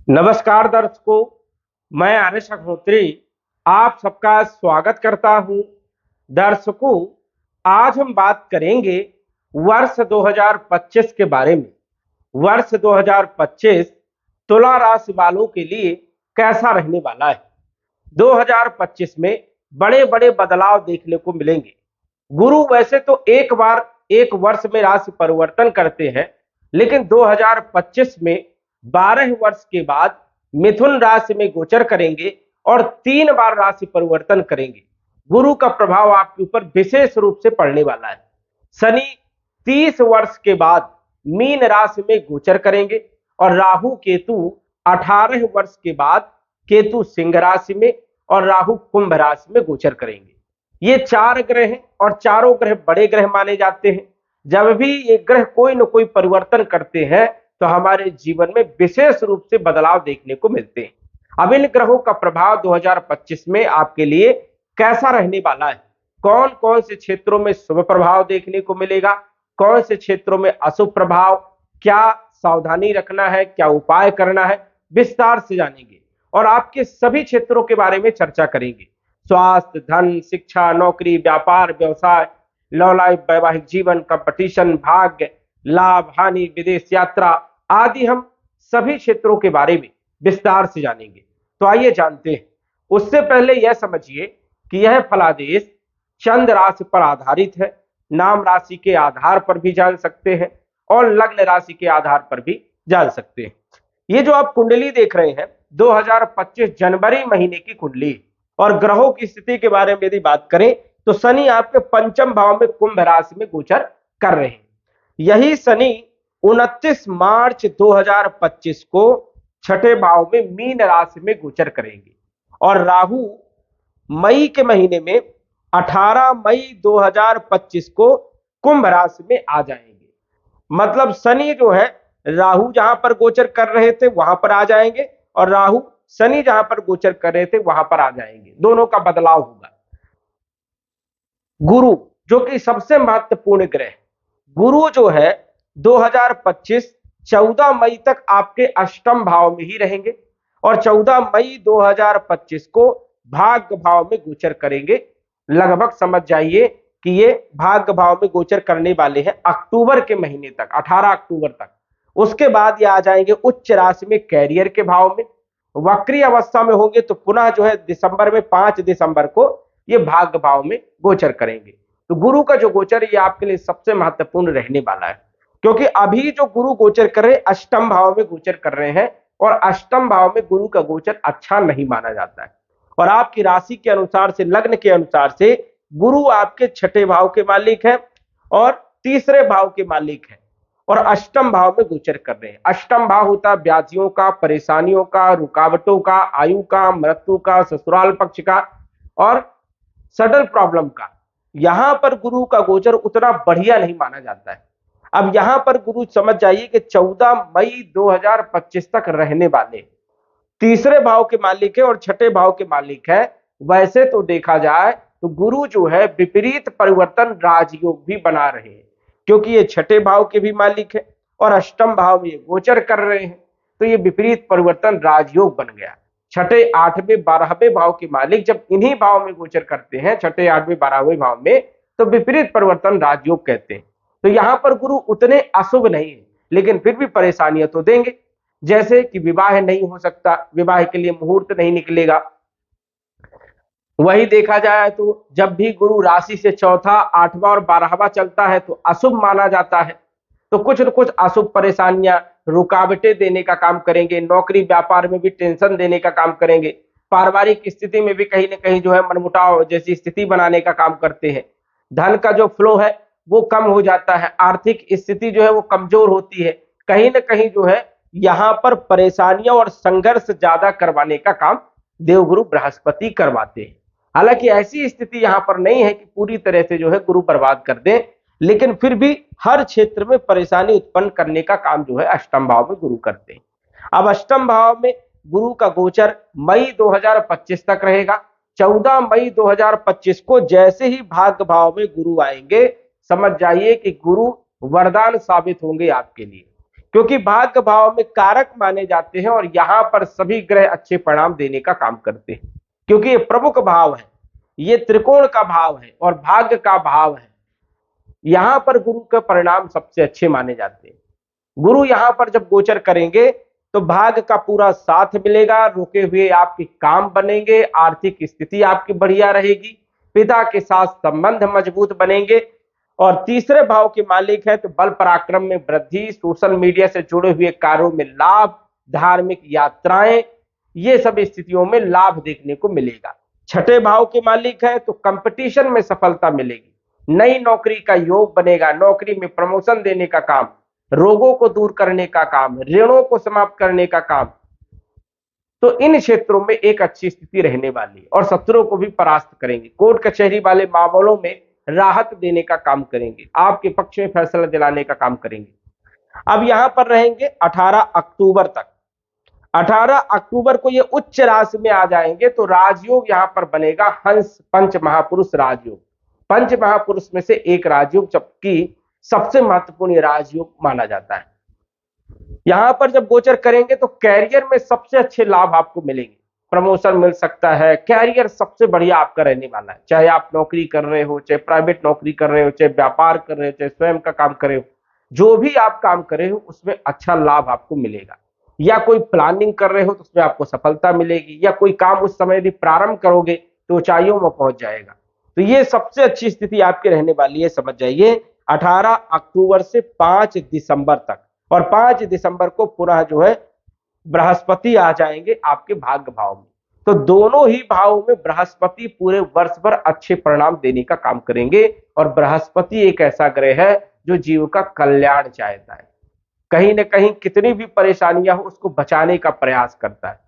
नमस्कार दर्शकों, मैं आर्यश अग्निहोत्री आप सबका स्वागत करता हूं। दर्शकों, आज हम बात करेंगे वर्ष 2025 के बारे में। वर्ष 2025 तुला राशि वालों के लिए कैसा रहने वाला है। 2025 में बड़े बड़े बदलाव देखने को मिलेंगे। गुरु वैसे तो एक बार एक वर्ष में राशि परिवर्तन करते हैं, लेकिन 2025 में 12 वर्ष के बाद मिथुन राशि में गोचर करेंगे और 3 बार राशि परिवर्तन करेंगे। गुरु का प्रभाव आपके ऊपर विशेष रूप से पड़ने वाला है। शनि 30 वर्ष के बाद मीन राशि में गोचर करेंगे और राहु केतु 18 वर्ष के बाद केतु सिंह राशि में और राहु कुंभ राशि में गोचर करेंगे। ये 4 ग्रह हैं और चारों ग्रह बड़े ग्रह माने जाते हैं। जब भी ये ग्रह कोई न कोई परिवर्तन करते हैं तो हमारे जीवन में विशेष रूप से बदलाव देखने को मिलते हैं। अब इन ग्रहों का प्रभाव 2025 में आपके लिए कैसा रहने वाला है, कौन कौन से क्षेत्रों में शुभ प्रभाव देखने को मिलेगा, कौन से क्षेत्रों में अशुभ प्रभाव, क्या सावधानी रखना है, क्या उपाय करना है, विस्तार से जानेंगे और आपके सभी क्षेत्रों के बारे में चर्चा करेंगे। स्वास्थ्य, धन, शिक्षा, नौकरी, व्यापार, व्यवसाय, लव लाइफ, वैवाहिक जीवन, कंपटीशन, भाग्य, लाभ, हानि, विदेश यात्रा आदि हम सभी क्षेत्रों के बारे में विस्तार से जानेंगे। तो आइए जानते हैं। उससे पहले यह समझिए कि यह फलादेश चंद्र राशि पर आधारित है। नाम राशि के आधार पर भी जान सकते हैं और लग्न राशि के आधार पर भी जान सकते हैं। ये जो आप कुंडली देख रहे हैं 2025 जनवरी महीने की कुंडली और ग्रहों की स्थिति के बारे में यदि बात करें तो शनि आपके पंचम भाव में कुंभ राशि में गोचर कर रहे हैं। यही शनि 29 मार्च 2025 को छठे भाव में मीन राशि में गोचर करेंगे और राहु मई के महीने में 18 मई 2025 को कुंभ राशि में आ जाएंगे। मतलब शनि जो है राहु जहां पर गोचर कर रहे थे वहां पर आ जाएंगे और राहु शनि जहां पर गोचर कर रहे थे वहां पर आ जाएंगे। दोनों का बदलाव होगा। गुरु जो कि सबसे महत्वपूर्ण ग्रह, गुरु जो है 2025 14 मई तक आपके अष्टम भाव में ही रहेंगे और 14 मई 2025 को भाग्य भाव में गोचर करेंगे। लगभग समझ जाइए कि ये भाग्य भाव में गोचर करने वाले हैं अक्टूबर के महीने तक, 18 अक्टूबर तक। उसके बाद ये आ जाएंगे उच्च राशि में कैरियर के भाव में। वक्री अवस्था में होंगे तो पुनः जो है दिसंबर में 5 दिसंबर को ये भाग्य भाव में गोचर करेंगे। तो गुरु का जो गोचर ये आपके लिए सबसे महत्वपूर्ण रहने वाला है, क्योंकि अभी जो गुरु गोचर कर रहे अष्टम भाव में गोचर कर रहे हैं और अष्टम भाव में गुरु का गोचर अच्छा नहीं माना जाता है। और आपकी राशि के अनुसार से, लग्न के अनुसार से गुरु आपके छठे भाव के मालिक है और तीसरे भाव के मालिक है और अष्टम भाव में गोचर कर रहे हैं। अष्टम भाव होता है व्याधियों का, परेशानियों का, रुकावटों का, आयु का, मृत्यु का, ससुराल पक्ष का और सडन प्रॉब्लम का। यहां पर गुरु का गोचर उतना बढ़िया नहीं माना जाता है। अब यहां पर गुरु समझ जाइए कि 14 मई 2025 तक रहने वाले तीसरे भाव के मालिक है और छठे भाव के मालिक है। वैसे तो देखा जाए तो गुरु जो है विपरीत परिवर्तन राजयोग भी बना रहे हैं, क्योंकि ये छठे भाव के भी मालिक है और अष्टम भाव में ये गोचर कर रहे हैं। तो ये विपरीत परिवर्तन राजयोग बन गया। छठे, आठवें, 12वें भाव के मालिक जब इन्हीं भाव में गोचर करते हैं, छठे, 8वें, 12वें भाव में, तो विपरीत परिवर्तन राजयोग कहते हैं। तो यहां पर गुरु उतने अशुभ नहीं है, लेकिन फिर भी परेशानियां तो देंगे। जैसे कि विवाह नहीं हो सकता, विवाह के लिए मुहूर्त नहीं निकलेगा। वही देखा जाए तो जब भी गुरु राशि से चौथा, 8वां और 12वां चलता है तो अशुभ माना जाता है। तो कुछ न कुछ अशुभ परेशानियां, रुकावटें देने का काम करेंगे। नौकरी व्यापार में भी टेंशन देने का काम करेंगे। पारिवारिक स्थिति में भी कहीं ना कहीं जो है मनमुटाव जैसी स्थिति बनाने का काम करते हैं। धन का जो फ्लो है वो कम हो जाता है। आर्थिक स्थिति जो है वो कमजोर होती है। कहीं ना कहीं जो है यहाँ पर परेशानियां और संघर्ष ज्यादा करवाने का काम देवगुरु बृहस्पति करवाते हैं। हालांकि ऐसी स्थिति यहां पर नहीं है कि पूरी तरह से जो है गुरु बर्बाद कर दें, लेकिन फिर भी हर क्षेत्र में परेशानी उत्पन्न करने का काम जो है अष्टम भाव में गुरु करते हैं। अब अष्टम भाव में गुरु का गोचर मई 2025 तक रहेगा। 14 मई 2025 को जैसे ही भाग्य भाव में गुरु आएंगे, समझ जाइए कि गुरु वरदान साबित होंगे आपके लिए, क्योंकि भाग्य भाव में कारक माने जाते हैं और यहां पर सभी ग्रह अच्छे परिणाम देने का काम करते हैं, क्योंकि ये प्रमुख भाव है, ये त्रिकोण का भाव है और भाग्य का भाव है। यहां पर गुरु के परिणाम सबसे अच्छे माने जाते हैं। गुरु यहां पर जब गोचर करेंगे तो भाग्य का पूरा साथ मिलेगा, रुके हुए आपके काम बनेंगे, आर्थिक स्थिति आपकी बढ़िया रहेगी, पिता के साथ संबंध मजबूत बनेंगे। और तीसरे भाव के मालिक है तो बल पराक्रम में वृद्धि, सोशल मीडिया से जुड़े हुए कार्यों में लाभ, धार्मिक यात्राएं, ये सब स्थितियों में लाभ देखने को मिलेगा। छठे भाव के मालिक है तो कंपटीशन में सफलता मिलेगी, नई नौकरी का योग बनेगा, नौकरी में प्रमोशन देने का काम, रोगों को दूर करने का काम, ऋणों को समाप्त करने का काम। तो इन क्षेत्रों में एक अच्छी स्थिति रहने वाली है और शत्रुओं को भी परास्त करेंगे। कोर्ट कचहरी वाले मामलों में राहत देने का काम करेंगे, आपके पक्ष में फैसला दिलाने का काम करेंगे। अब यहां पर रहेंगे 18 अक्टूबर तक। 18 अक्टूबर को ये उच्च राशि में आ जाएंगे तो राजयोग यहां पर बनेगा हंस पंच महापुरुष राजयोग। पंच महापुरुष में से एक राजयोग, जबकि सबसे महत्वपूर्ण राजयोग माना जाता है। यहां पर जब गोचर करेंगे तो कैरियर में सबसे अच्छे लाभ आपको मिलेंगे, प्रमोशन मिल सकता है, कैरियर सबसे बढ़िया आपका रहने वाला है। चाहे आप नौकरी कर रहे हो, चाहे प्राइवेट नौकरी कर रहे हो, चाहे व्यापार कर रहे हो, चाहे स्वयं का काम कर रहे हो, जो भी आप काम कर रहे हो उसमें अच्छा लाभ आपको मिलेगा। या कोई प्लानिंग कर रहे हो तो उसमें आपको सफलता मिलेगी, या कोई काम उस समय यदि प्रारंभ करोगे तो ऊंचाइयों में पहुंच जाएगा। तो ये सबसे अच्छी स्थिति आपकी रहने वाली है, समझ जाइए। 18 अक्टूबर से 5 दिसंबर तक, और 5 दिसंबर को पुनः जो है बृहस्पति आ जाएंगे आपके भाग्य भाव में। तो दोनों ही भावों में बृहस्पति पूरे वर्ष भर अच्छे परिणाम देने का काम करेंगे। और बृहस्पति एक ऐसा ग्रह है जो जीव का कल्याण चाहता है, कहीं ना कहीं कितनी भी परेशानियां हो उसको बचाने का प्रयास करता है।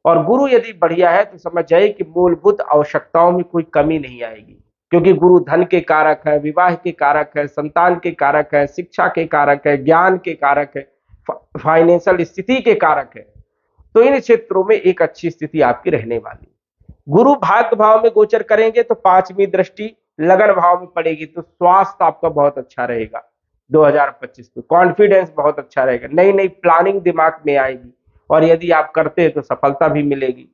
और गुरु यदि बढ़िया है तो समझ जाइए कि मूलभूत आवश्यकताओं में कोई कमी नहीं आएगी, क्योंकि गुरु धन के कारक है, विवाह के कारक है, संतान के कारक है, शिक्षा के कारक है, ज्ञान के कारक है, फाइनेंशियल स्थिति के कारक है। तो इन क्षेत्रों में एक अच्छी स्थिति आपकी रहने वाली। गुरु भाग्य भाव में गोचर करेंगे तो 5वीं दृष्टि लगन भाव में पड़ेगी, तो स्वास्थ्य आपका बहुत अच्छा रहेगा 2025 में, कॉन्फिडेंस बहुत अच्छा रहेगा, नई नई प्लानिंग दिमाग में आएगी और यदि आप करते हैं तो सफलता भी मिलेगी।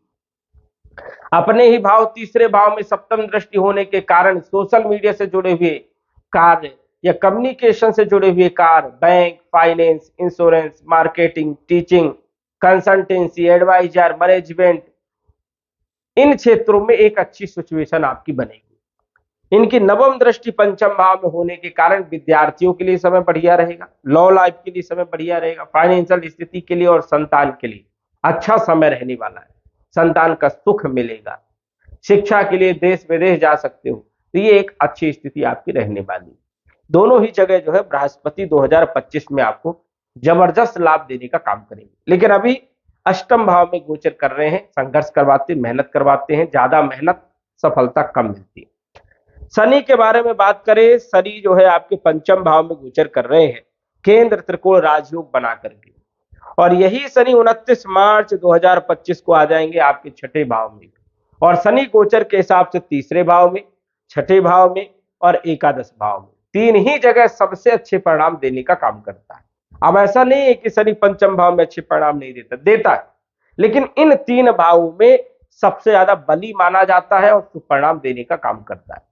अपने ही भाव तीसरे भाव में सप्तम दृष्टि होने के कारण सोशल मीडिया से जुड़े हुए कार्य या कम्युनिकेशन से जुड़े हुए कार्य, bank, finance, insurance, marketing, teaching, consultancy, advisor, management, इन क्षेत्रों में एक अच्छी सिचुएशन आपकी बनेगी। इनकी नवम दृष्टि पंचम भाव में होने के कारण विद्यार्थियों के लिए समय बढ़िया रहेगा, लॉ लाइफ के लिए समय बढ़िया रहेगा, फाइनेंशियल स्थिति के लिए और संतान के लिए अच्छा समय रहने वाला है, संतान का सुख मिलेगा, शिक्षा के लिए देश विदेश जा सकते हो। तो ये एक अच्छी स्थिति आपकी रहने वाली। दोनों ही जगह जो है बृहस्पति 2025 में आपको जबरदस्त लाभ देने का काम करेंगे। लेकिन अभी अष्टम भाव में गोचर कर रहे हैं, संघर्ष करवाते, मेहनत करवाते हैं, ज्यादा मेहनत, सफलता कम मिलती है। शनि के बारे में बात करें, शनि जो है आपके पंचम भाव में गोचर कर रहे हैं, केंद्र त्रिकोण राजयोग बना करके, और यही शनि 29 मार्च 2025 को आ जाएंगे आपके छठे भाव में। और शनि गोचर के हिसाब से तीसरे भाव में, छठे भाव में और एकादश भाव में, तीन ही जगह सबसे अच्छे परिणाम देने का काम करता है। अब ऐसा नहीं है कि शनि पंचम भाव में अच्छे परिणाम नहीं देता, देता है, लेकिन इन तीन भावों में सबसे ज्यादा बली माना जाता है और सुपरिणाम देने का काम करता है।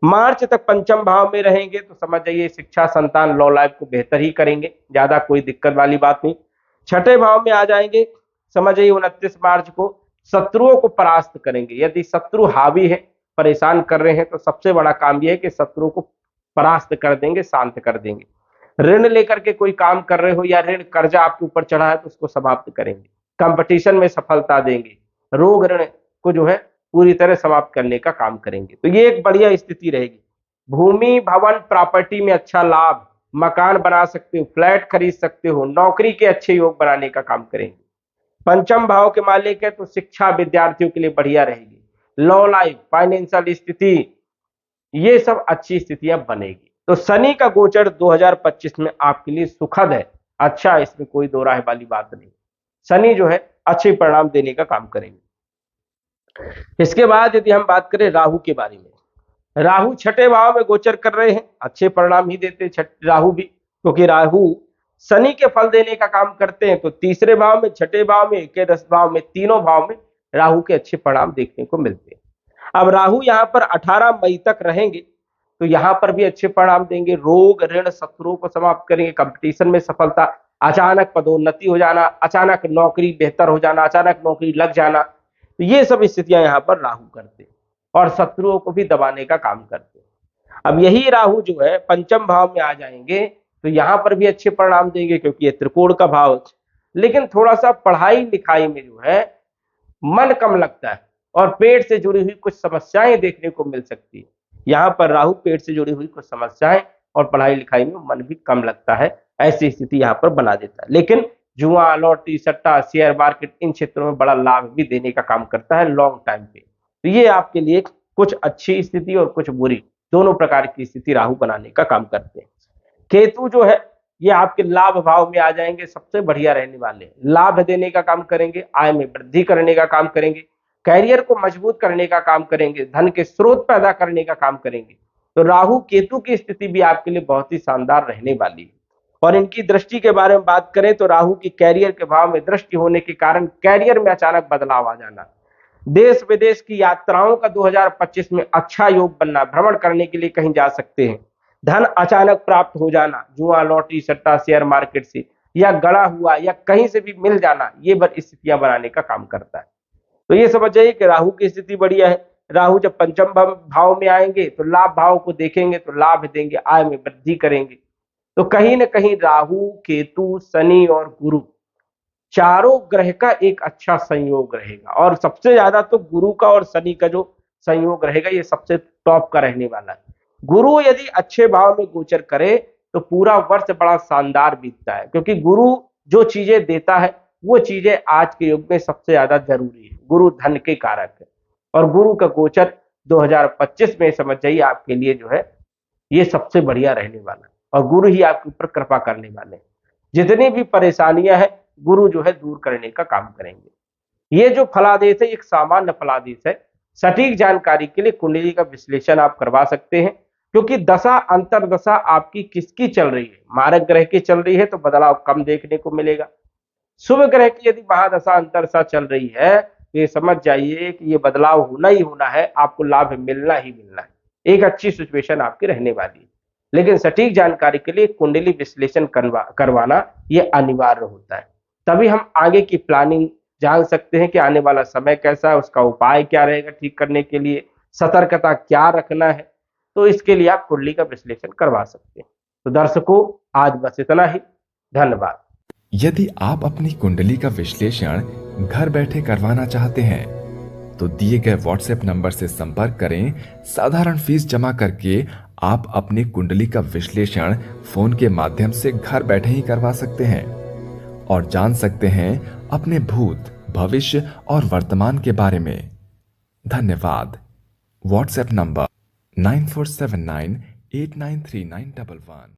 मार्च तक पंचम भाव में रहेंगे तो समझ जाइए शिक्षा, संतान, लॉ लाइफ को बेहतर ही करेंगे, ज्यादा कोई दिक्कत वाली बात नहीं। छठे भाव में आ जाएंगे, समझ जाइए 29 मार्च को शत्रुओं को परास्त करेंगे। यदि शत्रु हावी है, परेशान कर रहे हैं, तो सबसे बड़ा काम यह है कि शत्रु को परास्त कर देंगे, शांत कर देंगे। ऋण लेकर के कोई काम कर रहे हो या ऋण कर्जा आपके ऊपर चढ़ा है तो उसको समाप्त करेंगे, कंपटीशन में सफलता देंगे, रोग ऋण को जो है पूरी तरह समाप्त करने का काम करेंगे। तो ये एक बढ़िया स्थिति रहेगी। भूमि, भवन, प्रॉपर्टी में अच्छा लाभ, मकान बना सकते हो, फ्लैट खरीद सकते हो, नौकरी के अच्छे योग बनाने का काम करेंगे। पंचम भाव के मालिक है तो शिक्षा विद्यार्थियों के लिए बढ़िया रहेगी, लॉ लाइफ, फाइनेंशियल स्थिति, ये सब अच्छी स्थितियां बनेगी। तो शनि का गोचर 2025 में आपके लिए सुखद है, अच्छा, इसमें कोई दो राय वाली बात नहीं। शनि जो है अच्छे परिणाम देने का काम करेंगे। इसके बाद यदि हम बात करें राहु के बारे में, राहु छठे भाव में गोचर कर रहे हैं, अच्छे परिणाम ही देते राहु भी, क्योंकि राहु शनि के फल देने का काम करते हैं, तो तीसरे भाव में, छठे भाव में, एकादश भाव में, तीनों भाव में राहु के अच्छे परिणाम देखने को मिलते हैं। अब राहु यहाँ पर 18 मई तक रहेंगे, तो यहाँ पर भी अच्छे परिणाम देंगे। रोग, ऋण, शत्रुओं को समाप्त करेंगे, कंपटीशन में सफलता, अचानक पदोन्नति हो जाना, अचानक नौकरी बेहतर हो जाना, अचानक नौकरी लग जाना, तो ये सब स्थितियां यहाँ पर राहु करते हैं और शत्रुओं को भी दबाने का काम करते हैं। अब यही राहु जो है पंचम भाव में आ जाएंगे, तो यहाँ पर भी अच्छे परिणाम देंगे क्योंकि ये त्रिकोण का भाव है। लेकिन थोड़ा सा पढ़ाई लिखाई में जो है मन कम लगता है और पेट से जुड़ी हुई कुछ समस्याएं देखने को मिल सकती है। यहाँ पर राहु पेट से जुड़ी हुई कुछ समस्याएं और पढ़ाई लिखाई में मन भी कम लगता है, ऐसी स्थिति यहाँ पर बना देता है। लेकिन जुआ, लॉटरी, सट्टा, शेयर मार्केट, इन क्षेत्रों में बड़ा लाभ भी देने का काम करता है लॉन्ग टाइम पे। तो ये आपके लिए कुछ अच्छी स्थिति और कुछ बुरी, दोनों प्रकार की स्थिति राहु बनाने का काम करते हैं। केतु जो है ये आपके लाभ भाव में आ जाएंगे, सबसे बढ़िया रहने वाले, लाभ देने का काम करेंगे, आय में वृद्धि करने का काम करेंगे, कैरियर को मजबूत करने का काम करेंगे, धन के स्रोत पैदा करने का काम करेंगे। तो राहु केतु की स्थिति भी आपके लिए बहुत ही शानदार रहने वाली है। और इनकी दृष्टि के बारे में बात करें तो राहु की कैरियर के भाव में दृष्टि होने के कारण कैरियर में अचानक बदलाव आ जाना, देश विदेश की यात्राओं का 2025 में अच्छा योग बनना, भ्रमण करने के लिए कहीं जा सकते हैं, धन अचानक प्राप्त हो जाना, जुआ, लॉटरी, सट्टा, शेयर मार्केट से या गड़ा हुआ या कहीं से भी मिल जाना, ये स्थितियां बनाने का काम करता है। तो ये समझ जाइए कि राहु की स्थिति बढ़िया है। राहु जब पंचम भाव में आएंगे तो लाभ भाव को देखेंगे तो लाभ देंगे, आय में वृद्धि करेंगे। तो कहीं ना कहीं राहु, केतु, शनि और गुरु, चारों ग्रह का एक अच्छा संयोग रहेगा। और सबसे ज्यादा तो गुरु का और शनि का जो संयोग रहेगा ये सबसे टॉप का रहने वाला है। गुरु यदि अच्छे भाव में गोचर करे तो पूरा वर्ष बड़ा शानदार बीतता है, क्योंकि गुरु जो चीजें देता है वो चीजें आज के युग में सबसे ज्यादा जरूरी है। गुरु धन के कारक है और गुरु का गोचर 2025 में समझ जाइए आपके लिए जो है ये सबसे बढ़िया रहने वाला है और गुरु ही आपके ऊपर कृपा करने वाले हैं। जितनी भी परेशानियां हैं गुरु जो है दूर करने का काम करेंगे। ये जो फलादेश है एक सामान्य फलादेश है। सटीक जानकारी के लिए कुंडली का विश्लेषण आप करवा सकते हैं, क्योंकि दशा अंतरदशा आपकी किसकी चल रही है, मारक ग्रह की चल रही है तो बदलाव कम देखने को मिलेगा। शुभ ग्रह की यदि महादशा अंतरदशा चल रही है तो ये समझ जाइए कि ये बदलाव होना ही होना है, आपको लाभ मिलना ही मिलना है, एक अच्छी सिचुएशन आपकी रहने वाली है। लेकिन सटीक जानकारी के लिए कुंडली विश्लेषण करवाना ये अनिवार्य होता है, तभी हम आगे की प्लानिंग जान सकते हैं कि आने वाला समय कैसा है, उसका उपाय क्या रहेगा ठीक करने के लिए, सतर्कता क्या रखना है। तो इसके लिए आप कुंडली का विश्लेषण करवा सकते हैं। तो दर्शकों आज बस इतना ही, धन्यवाद। यदि आप अपनी कुंडली का विश्लेषण घर बैठे करवाना चाहते हैं तो दिए गए व्हाट्सएप नंबर से संपर्क करें। साधारण फीस जमा करके आप अपनी कुंडली का विश्लेषण फोन के माध्यम से घर बैठे ही करवा सकते हैं और जान सकते हैं अपने भूत, भविष्य और वर्तमान के बारे में। धन्यवाद। WhatsApp number 9479893911।